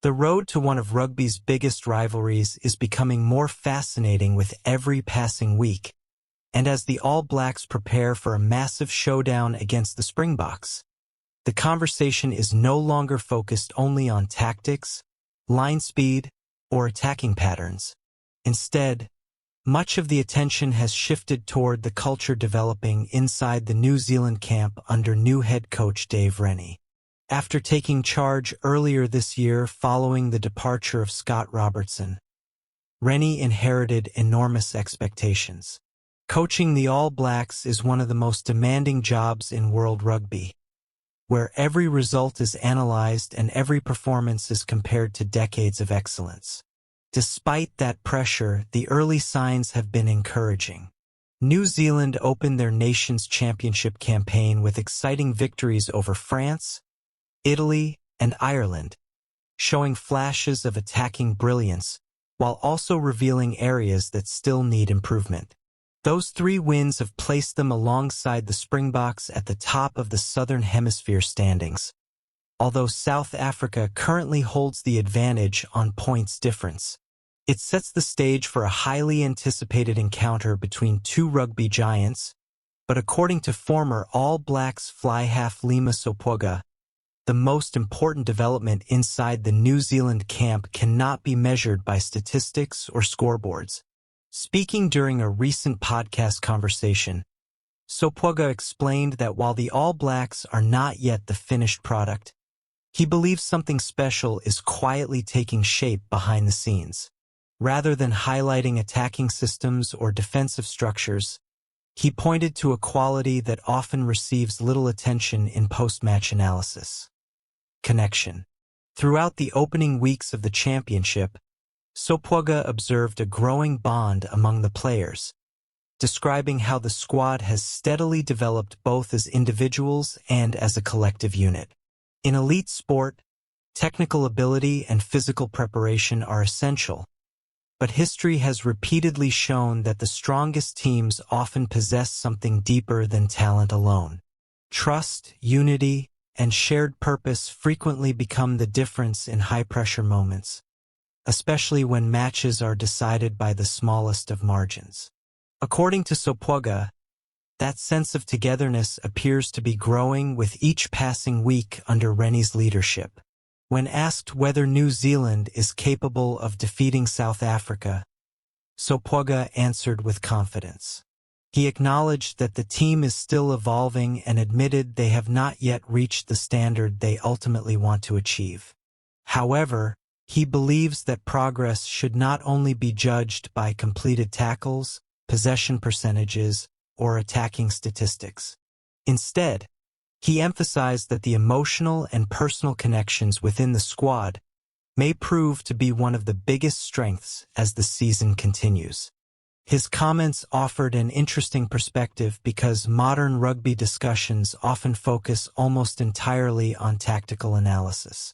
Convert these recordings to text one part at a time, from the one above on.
The road to one of rugby's biggest rivalries is becoming more fascinating with every passing week, and as the All Blacks prepare for a massive showdown against the Springboks, the conversation is no longer focused only on tactics, line speed, or attacking patterns. Instead, much of the attention has shifted toward the culture developing inside the New Zealand camp under new head coach Dave Rennie. After taking charge earlier this year following the departure of Scott Robertson, Rennie inherited enormous expectations. Coaching the All Blacks is one of the most demanding jobs in world rugby, where every result is analyzed and every performance is compared to decades of excellence. Despite that pressure, the early signs have been encouraging. New Zealand opened their nation's championship campaign with exciting victories over France, Italy, and Ireland, showing flashes of attacking brilliance while also revealing areas that still need improvement. Those 3 wins have placed them alongside the Springboks at the top of the Southern Hemisphere standings, although South Africa currently holds the advantage on points difference. It sets the stage for a highly anticipated encounter between 2 rugby giants, but according to former All Blacks fly half Lima Sopoaga, the most important development inside the New Zealand camp cannot be measured by statistics or scoreboards. Speaking during a recent podcast conversation, Sopoaga explained that while the All Blacks are not yet the finished product, he believes something special is quietly taking shape behind the scenes. Rather than highlighting attacking systems or defensive structures, he pointed to a quality that often receives little attention in post-match analysis: connection. Throughout the opening weeks of the championship, Sopoaga observed a growing bond among the players, describing how the squad has steadily developed both as individuals and as a collective unit. In elite sport, technical ability and physical preparation are essential, but history has repeatedly shown that the strongest teams often possess something deeper than talent alone. Trust, unity, and shared purpose frequently become the difference in high-pressure moments, especially when matches are decided by the smallest of margins. According to Sopoaga, that sense of togetherness appears to be growing with each passing week under Rennie's leadership. When asked whether New Zealand is capable of defeating South Africa, Sopoaga answered with confidence. He acknowledged that the team is still evolving and admitted they have not yet reached the standard they ultimately want to achieve. However, he believes that progress should not only be judged by completed tackles, possession percentages, or attacking statistics. Instead, he emphasized that the emotional and personal connections within the squad may prove to be one of the biggest strengths as the season continues. His comments offered an interesting perspective because modern rugby discussions often focus almost entirely on tactical analysis.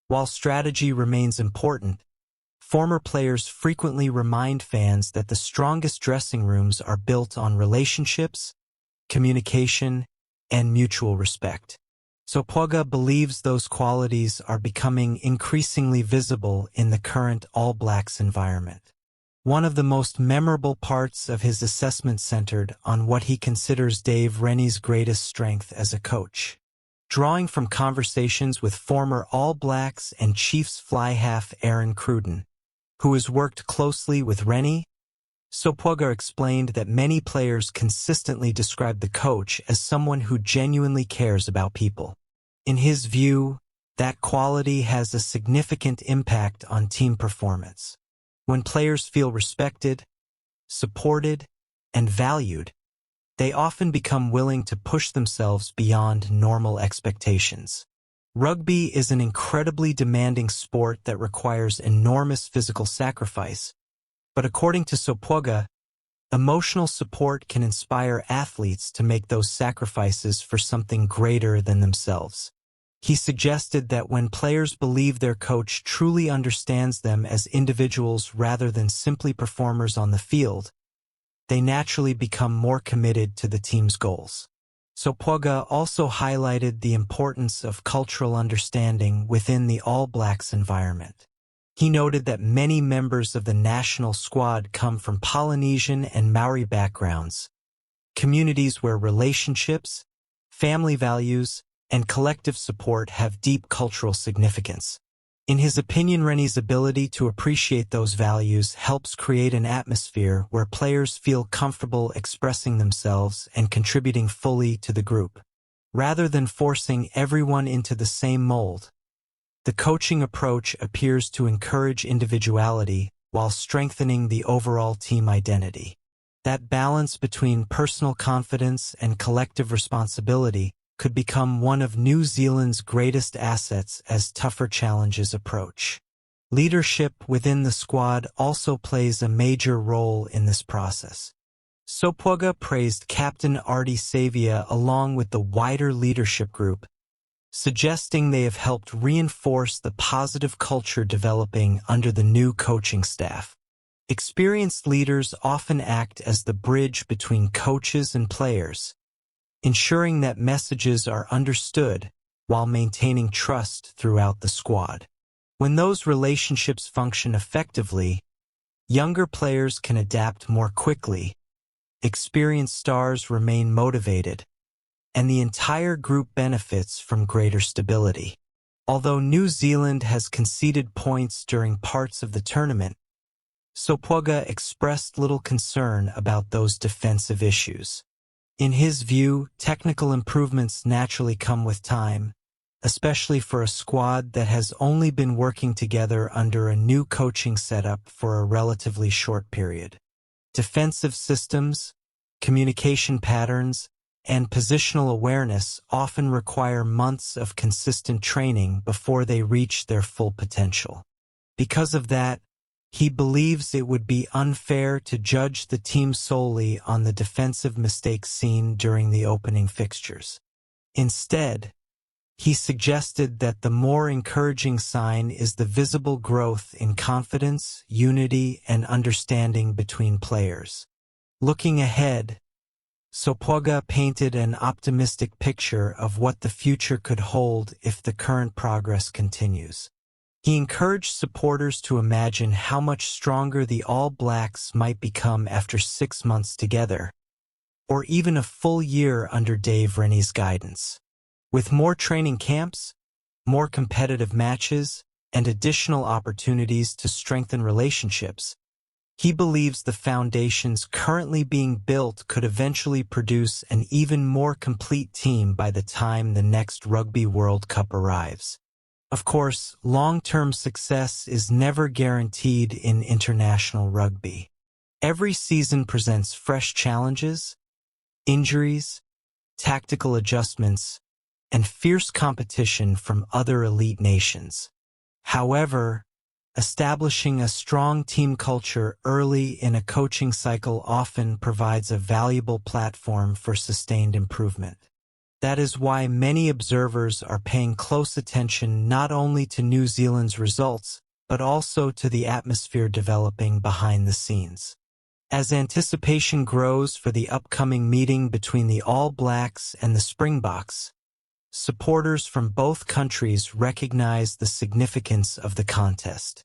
While strategy remains important, former players frequently remind fans that the strongest dressing rooms are built on relationships, communication, and mutual respect. Sopoaga believes those qualities are becoming increasingly visible in the current All Blacks environment. One of the most memorable parts of his assessment centered on what he considers Dave Rennie's greatest strength as a coach. Drawing from conversations with former All Blacks and Chiefs fly half Aaron Cruden, who has worked closely with Rennie, Sopoaga explained that many players consistently describe the coach as someone who genuinely cares about people. In his view, that quality has a significant impact on team performance. When players feel respected, supported, and valued, they often become willing to push themselves beyond normal expectations. Rugby is an incredibly demanding sport that requires enormous physical sacrifice, but according to Sopoaga, emotional support can inspire athletes to make those sacrifices for something greater than themselves. He suggested that when players believe their coach truly understands them as individuals rather than simply performers on the field, they naturally become more committed to the team's goals. Sopoaga also highlighted the importance of cultural understanding within the All Blacks environment. He noted that many members of the national squad come from Polynesian and Maori backgrounds, communities where relationships, family values, and collective support have deep cultural significance. In his opinion, Rennie's ability to appreciate those values helps create an atmosphere where players feel comfortable expressing themselves and contributing fully to the group. Rather than forcing everyone into the same mold, the coaching approach appears to encourage individuality while strengthening the overall team identity. That balance between personal confidence and collective responsibility could become one of New Zealand's greatest assets as tougher challenges approach. Leadership within the squad also plays a major role in this process. Sopoaga praised Captain Artie Savia along with the wider leadership group, suggesting they have helped reinforce the positive culture developing under the new coaching staff. Experienced leaders often act as the bridge between coaches and players, ensuring that messages are understood while maintaining trust throughout the squad. When those relationships function effectively, younger players can adapt more quickly, experienced stars remain motivated, and the entire group benefits from greater stability. Although New Zealand has conceded points during parts of the tournament, Sopoaga expressed little concern about those defensive issues. In his view, technical improvements naturally come with time, especially for a squad that has only been working together under a new coaching setup for a relatively short period. Defensive systems, communication patterns, and positional awareness often require months of consistent training before they reach their full potential. Because of that, he believes it would be unfair to judge the team solely on the defensive mistakes seen during the opening fixtures. Instead, he suggested that the more encouraging sign is the visible growth in confidence, unity, and understanding between players. Looking ahead, Sopoaga painted an optimistic picture of what the future could hold if the current progress continues. He encouraged supporters to imagine how much stronger the All Blacks might become after 6 months together, or even a full year under Dave Rennie's guidance. With more training camps, more competitive matches, and additional opportunities to strengthen relationships, he believes the foundations currently being built could eventually produce an even more complete team by the time the next Rugby World Cup arrives. Of course, long-term success is never guaranteed in international rugby. Every season presents fresh challenges, injuries, tactical adjustments, and fierce competition from other elite nations. However, establishing a strong team culture early in a coaching cycle often provides a valuable platform for sustained improvement. That is why many observers are paying close attention not only to New Zealand's results, but also to the atmosphere developing behind the scenes. As anticipation grows for the upcoming meeting between the All Blacks and the Springboks, supporters from both countries recognize the significance of the contest.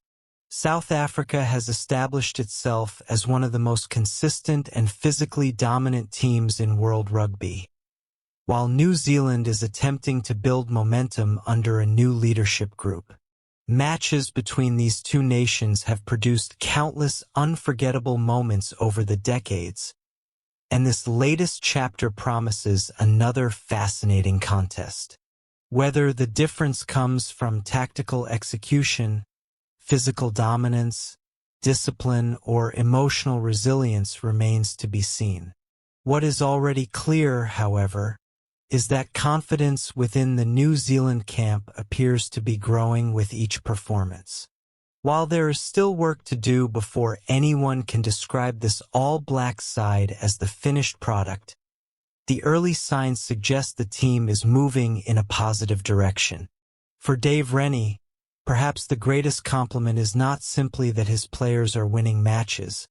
South Africa has established itself as one of the most consistent and physically dominant teams in world rugby, while New Zealand is attempting to build momentum under a new leadership group. Matches between these two nations have produced countless unforgettable moments over the decades, and this latest chapter promises another fascinating contest. Whether the difference comes from tactical execution, physical dominance, discipline, or emotional resilience remains to be seen. What is already clear, however, is that confidence within the New Zealand camp appears to be growing with each performance. While there is still work to do before anyone can describe this all-black side as the finished product, the early signs suggest the team is moving in a positive direction. For Dave Rennie, perhaps the greatest compliment is not simply that his players are winning matches,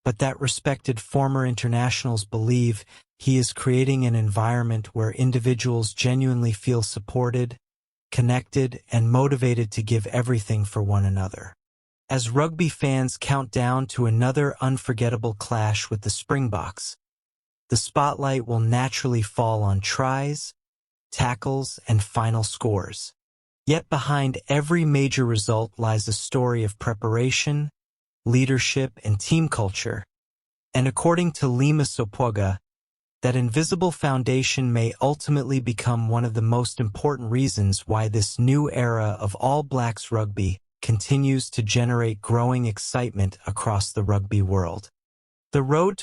but that respected former internationals believe he is creating an environment where individuals genuinely feel supported, connected, and motivated to give everything for one another. As rugby fans count down to another unforgettable clash with the Springboks, the spotlight will naturally fall on tries, tackles, and final scores. Yet behind every major result lies a story of preparation, leadership, and team culture. And according to Lima Sopoaga, that invisible foundation may ultimately become one of the most important reasons why this new era of All Blacks rugby continues to generate growing excitement across the rugby world. The road